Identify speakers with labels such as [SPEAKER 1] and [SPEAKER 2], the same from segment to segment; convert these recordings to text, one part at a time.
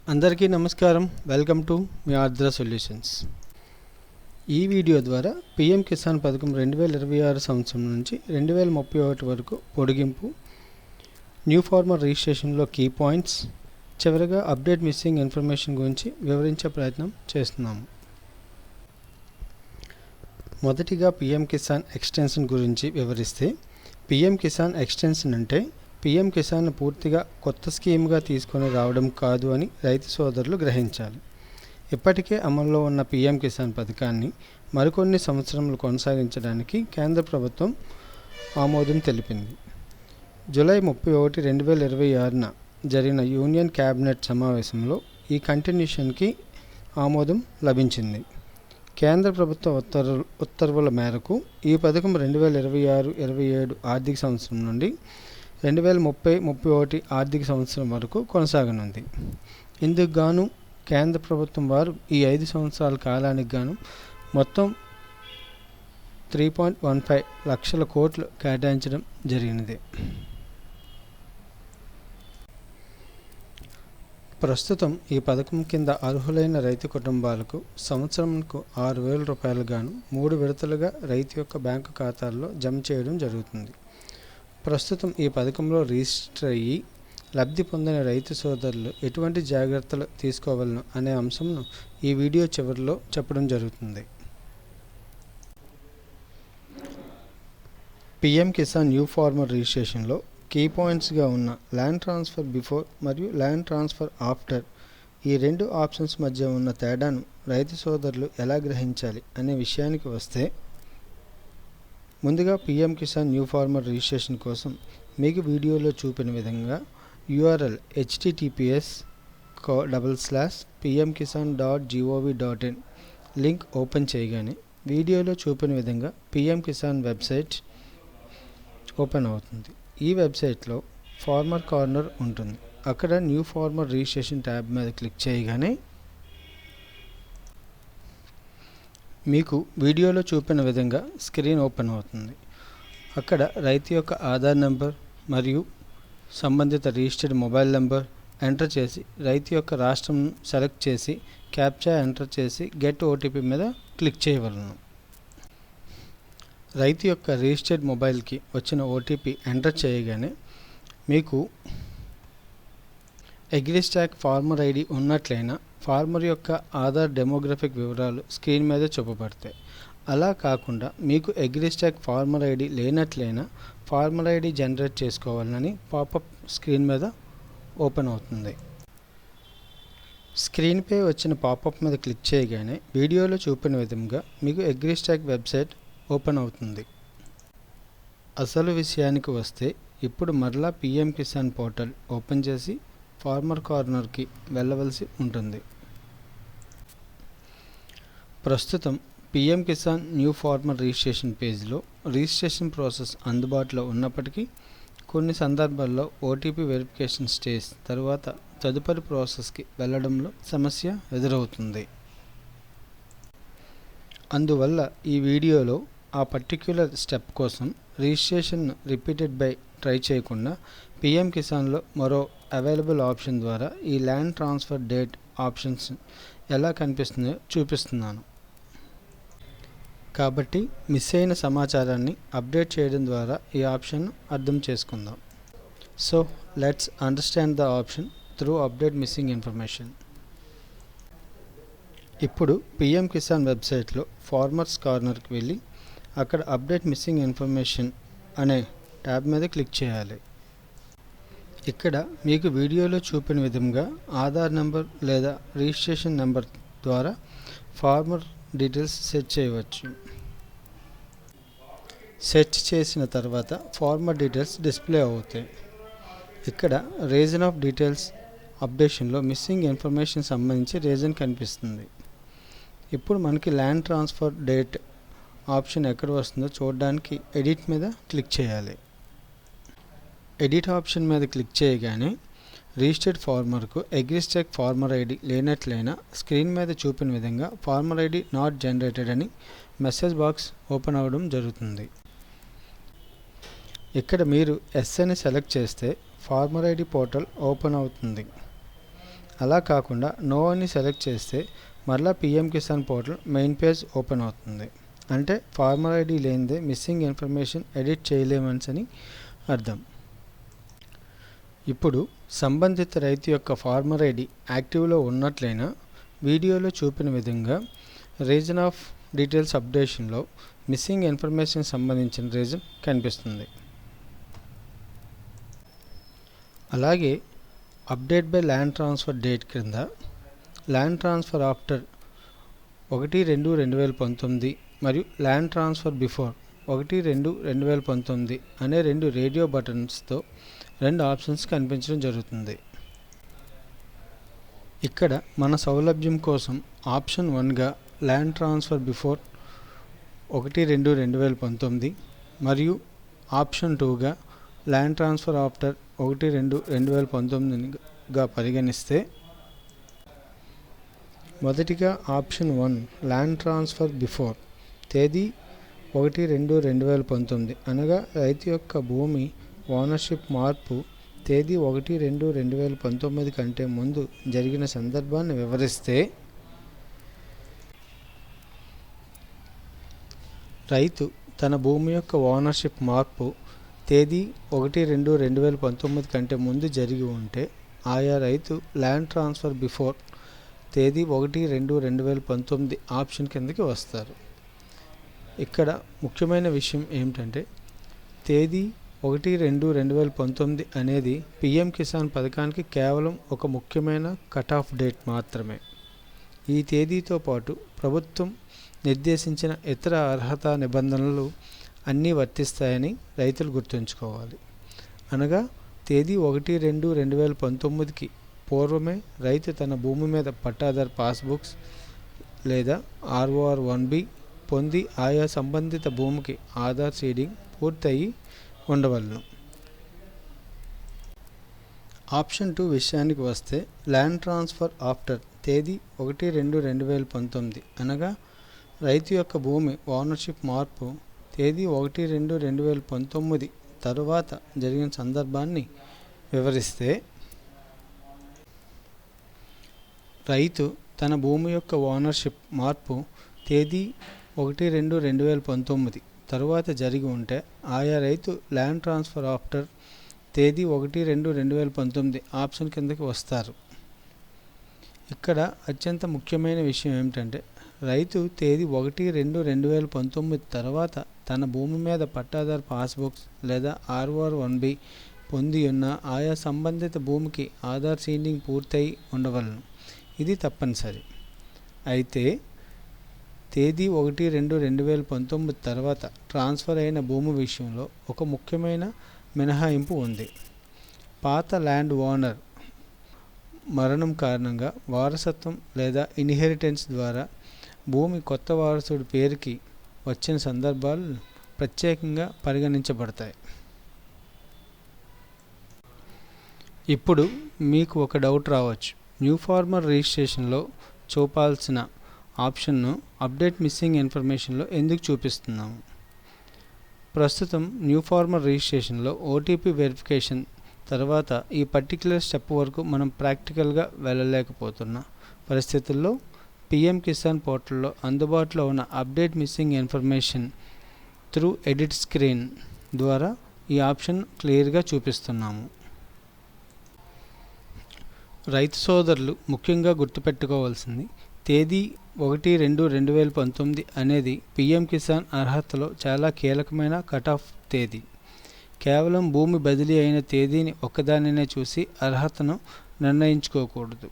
[SPEAKER 1] అందరికీ నమస్కారం. Welcome to మీ ఆర్ద్ర సొల్యూషన్స్. ఈ వీడియో ద్వారా పిఎం కిసాన్ పథకం 2026 సంవత్సరం నుంచి 2031 వరకు పొడిగింపు, న్యూ ఫార్మర్ రిజిస్ట్రేషన్లో కీ పాయింట్స్, చివరిగా అప్డేట్ మిస్సింగ్ ఇన్ఫర్మేషన్ గురించి వివరించే ప్రయత్నం చేస్తున్నాము. మొదటిగా పిఎం కిసాన్ ఎక్స్టెన్షన్ గురించి వివరిస్తే, పిఎం కిసాన్ ఎక్స్టెన్షన్ అంటే పిఎం కిసాన్ పూర్తిగా కొత్త స్కీమ్గా తీసుకొని రావడం కాదు అని రైతు సోదరులు గ్రహించాలి. ఇప్పటికే అమల్లో ఉన్న పిఎం కిసాన్ పథకాన్ని మరికొన్ని సంవత్సరాలు కొనసాగించడానికి కేంద్ర ప్రభుత్వం ఆమోదం తెలిపింది. జూలై 31, 2026న జరిగిన యూనియన్ క్యాబినెట్ సమావేశంలో ఈ కంటిన్యూషన్కి ఆమోదం లభించింది. కేంద్ర ప్రభుత్వ ఉత్తర్వుల మేరకు ఈ పథకం 2026-27 ఆర్థిక సంవత్సరం నుండి 2030-31 ఆర్థిక సంవత్సరం వరకు కొనసాగనుంది. ఇందుకు గాను కేంద్ర ప్రభుత్వం వారు ఈ 5 సంవత్సరాల కాలానికి గాను మొత్తం 3.15 లక్షల కోట్లు కేటాయించడం జరిగినది. ప్రస్తుతం ఈ పథకం కింద అర్హులైన రైతు కుటుంబాలకు సంవత్సరంకు 6,000 రూపాయలు గాను 3 విడతలుగా రైతు యొక్క బ్యాంకు ఖాతాల్లో జమ చేయడం జరుగుతుంది. ప్రస్తుతం ఈ పథకంలో రిజిస్టర్ అయ్యి లబ్ధి పొందిన రైతు సోదరులు ఎటువంటి జాగ్రత్తలు తీసుకోవాలను అనే అంశంను ఈ వీడియో చివరిలో చెప్పడం జరుగుతుంది. పిఎం కిసాన్ న్యూ ఫార్మర్ రిజిస్ట్రేషన్లో కీ పాయింట్స్గా ఉన్న ల్యాండ్ ట్రాన్స్ఫర్ బిఫోర్ మరియు ల్యాండ్ ట్రాన్స్ఫర్ ఆఫ్టర్ ఈ రెండు ఆప్షన్స్ మధ్య ఉన్న తేడాను రైతు సోదరులు ఎలా గ్రహించాలి అనే విషయానికి వస్తే, ముందుగా PM Kisan new farmer registration కోసం మీకు వీడియోలో చూపిన విధంగా URL https://pmkisan.gov.in లింక్ ఓపెన్ చేయగానే వీడియోలో చూపిన విధంగా పిఎం కిసాన్ వెబ్సైట్ ఓపెన్ అవుతుంది. ఈ వెబ్సైట్లో ఫార్మర్ కార్నర్ ఉంటుంది. అక్కడ న్యూ ఫార్మర్ రిజిస్ట్రేషన్ ట్యాబ్ మీద క్లిక్ చేయగానే మీకు వీడియోలో చూపిన విధంగా స్క్రీన్ ఓపెన్ అవుతుంది. అక్కడ రైతు యొక్క ఆధార్ నెంబర్ మరియు సంబంధిత రిజిస్టర్డ్ మొబైల్ నెంబర్ ఎంటర్ చేసి రైతు యొక్క రాష్ట్రం సెలెక్ట్ చేసి క్యాప్చా ఎంటర్ చేసి గెట్ ఓటీపీ మీద క్లిక్ చేయవలను. రైతు యొక్క రిజిస్టర్డ్ మొబైల్కి వచ్చిన ఓటీపీ ఎంటర్ చేయగానే మీకు అగ్రిస్టాక్ ఫార్మర్ ఐడి ఉన్నట్లయినా ఫార్మర్ యొక్క ఆధార్ డెమోగ్రఫిక్ వివరాలు స్క్రీన్ మీద చూపబడతాయి. అలా కాకుండా మీకు అగ్రిస్టాక్ ఫార్మర్ ఐడి లేనట్లయినా ఫార్మర్ ఐడి జనరేట్ చేసుకోవాలని పాపప్ స్క్రీన్ మీద ఓపెన్ అవుతుంది. స్క్రీన్పై వచ్చిన పాపప్ మీద క్లిక్ చేయగానే వీడియోలో చూపిన విధంగా మీకు అగ్రిస్టాక్ వెబ్సైట్ ఓపెన్ అవుతుంది. అసలు విషయానికి వస్తే, ఇప్పుడు మరలా పిఎం కిసాన్ పోర్టల్ ఓపెన్ చేసి ఫార్మర్ కార్నర్కి వెళ్ళవలసి ఉంటుంది. ప్రస్తుతం PM Kisan new farmer registration పేజ్లో రిజిస్ట్రేషన్ ప్రాసెస్ అందుబాటులో ఉన్నప్పటికీ కొన్ని సందర్భాల్లో ఓటీపీ వెరిఫికేషన్ స్టేజ్ తర్వాత తదుపరి ప్రాసెస్కి వెళ్ళడంలో సమస్య ఎదురవుతుంది. అందువల్ల ఈ వీడియోలో ఆ పర్టిక్యులర్ స్టెప్ కోసం రిజిస్ట్రేషన్ రిపీటెడ్ బై ట్రై చేయకుండా పిఎం కిసాన్లో మరో అవైలబుల్ ఆప్షన్ ద్వారా ఈ ల్యాండ్ ట్రాన్స్ఫర్ డేట్ ఆప్షన్స్ ఎలా కనిపిస్తుందో చూపిస్తున్నాను. కాబట్టి మిస్ అయిన సమాచారాన్ని అప్డేట్ చేయడం ద్వారా ఈ ఆప్షన్ అర్థం చేసుకుందాం. So let's understand the option through update missing information. ఇప్పుడు పిఎం కిసాన్ వెబ్సైట్లో ఫార్మర్స్ కార్నర్కి వెళ్ళి అక్కడ అప్డేట్ మిస్సింగ్ ఇన్ఫర్మేషన్ అనే ట్యాబ్ మీద క్లిక్ చేయాలి. ఇక్కడ మీకు వీడియోలో చూపిన విధంగా ఆధార్ నెంబర్ లేదా రిజిస్ట్రేషన్ నెంబర్ ద్వారా ఫార్మర్ డీటెయిల్స్ సెట్ చేయవచ్చు. సెట్ చేసిన తర్వాత ఫార్మర్ డీటెయిల్స్ డిస్ప్లే అవుతాయి. ఇక్కడ రీజన్ ఆఫ్ డీటెయిల్స్ అప్డేషన్లో మిస్సింగ్ ఇన్ఫర్మేషన్ సంబంధించి రీజన్ కనిపిస్తుంది. ఇప్పుడు మనకి ల్యాండ్ ట్రాన్స్ఫర్ డేట్ ఆప్షన్ ఎక్కడ వస్తుందో చూడడానికి ఎడిట్ మీద క్లిక్ చేయాలి. ఎడిట్ ఆప్షన్ మీద క్లిక్ చేయగానే రిజిస్టర్డ్ ఫార్మర్కు అగ్రిస్టాక్ ఫార్మర్ ఐడి లేనట్లయినా స్క్రీన్ మీద చూపిన విధంగా ఫార్మర్ ఐడి నాట్ జనరేటెడ్ అని మెసేజ్ బాక్స్ ఓపెన్ అవ్వడం జరుగుతుంది. ఇక్కడ మీరు ఎస్ అని సెలెక్ట్ చేస్తే ఫార్మర్ ఐడి పోర్టల్ ఓపెన్ అవుతుంది. అలా కాకుండా నో అని సెలెక్ట్ చేస్తే మరలా PM Kisan portal main page open అవుతుంది. అంటే ఫార్మర్ ఐడి లేనిదే మిస్సింగ్ ఇన్ఫర్మేషన్ ఎడిట్ చేయలేమని అర్థం. ఇప్పుడు సంబంధిత రైతు యొక్క ఫార్మర్ ఐడి యాక్టివ్లో ఉన్నట్లయినా వీడియోలో చూపిన విధంగా రీజన్ ఆఫ్ డీటెయిల్స్ అప్డేషన్లో మిస్సింగ్ ఇన్ఫర్మేషన్ సంబంధించిన రీజన్ కనిపిస్తుంది. అలాగే update by land transfer date క్రింద ల్యాండ్ ట్రాన్స్ఫర్ ఆఫ్టర్ 1/2/2019 మరియు ల్యాండ్ ట్రాన్స్ఫర్ బిఫోర్ 1/2/2019 అనే 2 రేడియో బటన్స్తో 2 ఆప్షన్స్ కనిపించడం జరుగుతుంది. ఇక్కడ మన సౌలభ్యం కోసం ఆప్షన్ 1గా ల్యాండ్ ట్రాన్స్ఫర్ బిఫోర్ 1/2/2019 మరియు ఆప్షన్ 2గా ల్యాండ్ ట్రాన్స్ఫర్ ఆఫ్టర్ 1/2/2019గా పరిగణిస్తే, మొదటిగా ఆప్షన్ 1 ల్యాండ్ ట్రాన్స్ఫర్ బిఫోర్ తేదీ 1/2/2019 అనగా రైతు యొక్క భూమి ఓనర్షిప్ మార్పు తేదీ 1/2/2019 కంటే ముందు జరిగిన సందర్భాన్ని వివరిస్తే, రైతు తన భూమి యొక్క ఓనర్షిప్ మార్పు తేదీ 1/2/2019 కంటే ముందు జరిగి ఉంటే ఆయా రైతు ల్యాండ్ ట్రాన్స్ఫర్ బిఫోర్ తేదీ 1/2/2019 ఆప్షన్ కిందకి వస్తారు. ఇక్కడ ముఖ్యమైన విషయం ఏమిటంటే తేదీ 1/2/2019 అనేది పిఎం కిసాన్ పథకానికి కేవలం ఒక ముఖ్యమైన కట్ ఆఫ్ డేట్ మాత్రమే. ఈ తేదీతో పాటు ప్రభుత్వం నిర్దేశించిన ఇతర అర్హత నిబంధనలు అన్నీ వర్తిస్తాయని రైతులు గుర్తుంచుకోవాలి. అనగా తేదీ 1/2/2019కి పూర్వమే రైతు తన భూమి మీద పట్టాదారు పాస్బుక్స్ లేదా ROR1B పొంది ఆయా సంబంధిత భూమికి ఆధార్ సీడింగ్ పూర్తయి ఉండవలను. ఆప్షన్ 2 విషయానికి వస్తే ల్యాండ్ ట్రాన్స్ఫర్ ఆఫ్టర్ తేదీ 1/2/2019 అనగా రైతు యొక్క భూమి ఓనర్షిప్ మార్పు తేదీ 1/2/2019 తరువాత జరిగిన సందర్భాన్ని వివరిస్తే, రైతు తన భూమి యొక్క ఓనర్షిప్ మార్పు తేదీ 1/2/2019 తరువాత జరిగి ఉంటే ఆయా రైతు ల్యాండ్ ట్రాన్స్ఫర్ ఆఫ్టర్ తేదీ 1/2/2019 ఆప్షన్ కిందకి వస్తారు. ఇక్కడ అత్యంత ముఖ్యమైన విషయం ఏమిటంటే రైతు తేదీ 1/2/2019 తర్వాత తన భూమి మీద పట్టాదారు పాస్బుక్స్ లేదా ROR1B పొంది ఉన్న ఆయా సంబంధిత భూమికి ఆధార్ సీడింగ్ పూర్తయి ఉండవలను. ఇది తప్పనిసరి. అయితే తేదీ 1/2/2019 తర్వాత ట్రాన్స్ఫర్ అయిన భూమి విషయంలో ఒక ముఖ్యమైన మినహాయింపు ఉంది. పాత ల్యాండ్ ఓనర్ మరణం కారణంగా వారసత్వం లేదా ఇన్హెరిటెన్స్ ద్వారా భూమి కొత్త వారసుడి పేరుకి వచ్చిన సందర్భాలు ప్రత్యేకంగా పరిగణించబడతాయి. ఇప్పుడు మీకు ఒక డౌట్ రావచ్చు. న్యూ ఫార్మర్ రిజిస్ట్రేషన్లో చూపాల్సిన ఆప్షన్ను అప్డేట్ మిస్సింగ్ ఇన్ఫర్మేషన్లో ఎందుకు చూపిస్తున్నాము? ప్రస్తుతం న్యూ ఫార్మర్ రిజిస్ట్రేషన్లో OTP వెరిఫికేషన్ తర్వాత ఈ పర్టిక్యులర్ స్టెప్ వరకు మనం ప్రాక్టికల్గా వెళ్ళలేకపోతున్న పరిస్థితుల్లో పిఎం కిసాన్ పోర్టల్లో అందుబాటులో ఉన్న update missing information through edit screen ద్వారా ఈ ఆప్షన్ క్లియర్గా చూపిస్తున్నాము. రైతు సోదరులు ముఖ్యంగా గుర్తుపెట్టుకోవాల్సింది తేదీ 1/2/2019 అనేది పిఎం కిసాన్ అర్హతలో చాలా కీలకమైన కట్ ఆఫ్ తేదీ. కేవలం భూమి బదిలీ అయిన తేదీని ఒక్కదానినే చూసి అర్హతను నిర్ణయించుకోకూడదు.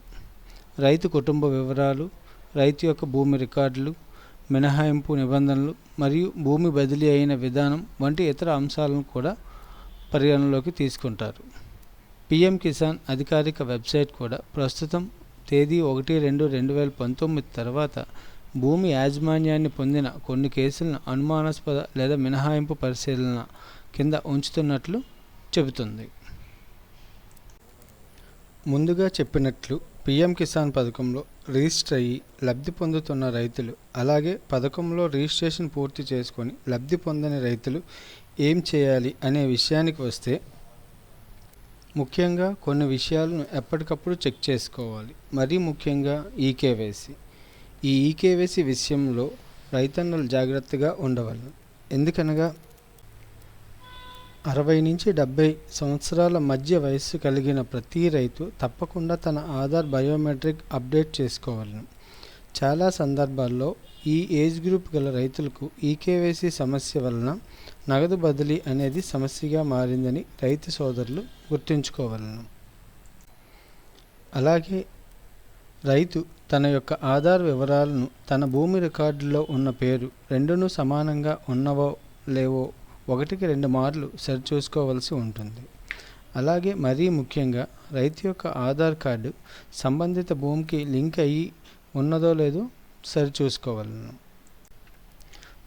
[SPEAKER 1] రైతు కుటుంబ వివరాలు, రైతు యొక్క భూమి రికార్డులు, మినహాయింపు నిబంధనలు మరియు భూమి బదిలీ అయిన విధానం వంటి ఇతర అంశాలను కూడా పరిగణలోకి తీసుకుంటారు. పిఎం కిసాన్ అధికారిక వెబ్సైట్ కూడా ప్రస్తుతం తేదీ 1/2/2019 తర్వాత భూమి యాజమాన్యాన్ని పొందిన కొన్ని కేసులను అనుమానాస్పద లేదా మినహాయింపు పరిశీలన కింద ఉంచుతున్నట్లు చెబుతుంది. ముందుగా చెప్పినట్లు పిఎం కిసాన్ పథకంలో రిజిస్టర్ అయ్యి లబ్ధి పొందుతున్న రైతులు, అలాగే పథకంలో రిజిస్ట్రేషన్ పూర్తి చేసుకొని లబ్ధి పొందని రైతులు ఏం చేయాలి అనే విషయానికి వస్తే, ముఖ్యంగా కొన్ని విషయాలను ఎప్పటికప్పుడు చెక్ చేసుకోవాలి. మరీ ముఖ్యంగా ఈకేవైసీ. ఈ ఈకేవైసీ విషయంలో రైతన్నలు జాగ్రత్తగా ఉండవాలి. ఎందుకనగా 60 నుంచి 70 సంవత్సరాల మధ్య వయస్సు కలిగిన ప్రతి రైతు తప్పకుండా తన ఆధార్ బయోమెట్రిక్ అప్డేట్ చేసుకోవాలను. చాలా సందర్భాల్లో ఈ ఏజ్ గ్రూప్ గల రైతులకు ఈకేవైసీ సమస్య వలన నగదు బదిలీ అనేది సమస్యగా మారిందని రైతు సోదరులు గుర్తుంచుకోవాలను. అలాగే రైతు తన యొక్క ఆధార్ వివరాలను తన భూమి రికార్డులో ఉన్న పేరు రెండును సమానంగా ఉన్నవో లేవో 1కి 2 మార్లు సరిచూసుకోవలసి ఉంటుంది. అలాగే మరీ ముఖ్యంగా రైతు యొక్క ఆధార్ కార్డు సంబంధిత భూమికి లింక్ అయ్యి ఉన్నదో లేదో సరిచూసుకోవాలను.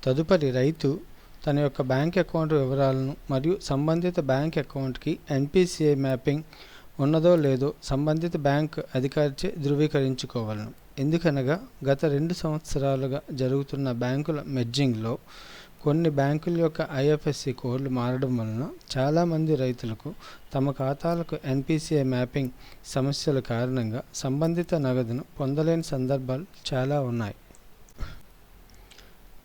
[SPEAKER 1] తదుపరి రైతు తన యొక్క బ్యాంక్ అకౌంట్ వివరాలను మరియు సంబంధిత బ్యాంక్ అకౌంట్కి ఎన్పిసిఐ మ్యాపింగ్ ఉన్నదో లేదో సంబంధిత బ్యాంక్ అధికారిచే ధృవీకరించుకోవాలను. ఎందుకనగా గత 2 సంవత్సరాలుగా జరుగుతున్న బ్యాంకుల మెర్జింగ్లో కొన్ని బ్యాంకుల యొక్క ఐఎఫ్ఎస్సి కోడ్లు మారడం వలన చాలామంది రైతులకు తమ ఖాతాలకు ఎన్పిసిఐ మ్యాపింగ్ సమస్యల కారణంగా సంబంధిత నగదును పొందలేని సందర్భాలు చాలా ఉన్నాయి.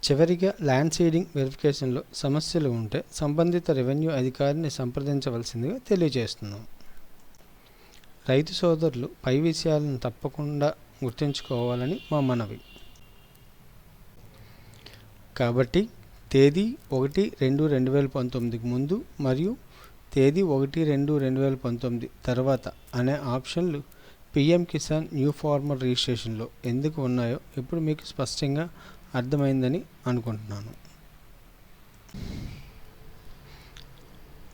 [SPEAKER 1] చివరిగా ల్యాండ్ సీడింగ్ వెరిఫికేషన్లో సమస్యలు ఉంటే సంబంధిత రెవెన్యూ అధికారిని సంప్రదించవలసిందిగా తెలియజేస్తున్నాం. రైతు సోదరులు పై విషయాలను తప్పకుండా గుర్తుంచుకోవాలని మా మనవి. కాబట్టి తేదీ 1/2/2019కి ముందు మరియు తేదీ 1/2/2019 తర్వాత అనే ఆప్షన్లు పిఎం కిసాన్ న్యూ ఫార్మర్ రిజిస్ట్రేషన్లో ఎందుకు ఉన్నాయో ఇప్పుడు మీకు స్పష్టంగా అర్థమైందని అనుకుంటున్నాను.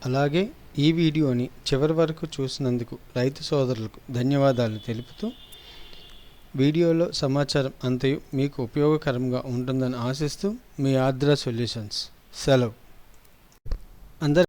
[SPEAKER 1] అలాగే ఈ వీడియోని చివరి వరకు చూసినందుకు రైతు సోదరులకు ధన్యవాదాలు తెలుపుతూ, వీడియోలో సమాచారం అంతయు మీకు ఉపయోగకరంగా ఉంటుందని ఆశిస్తూ మీ ఆర్ద్ర సొల్యూషన్స్. సెలవు. అందరి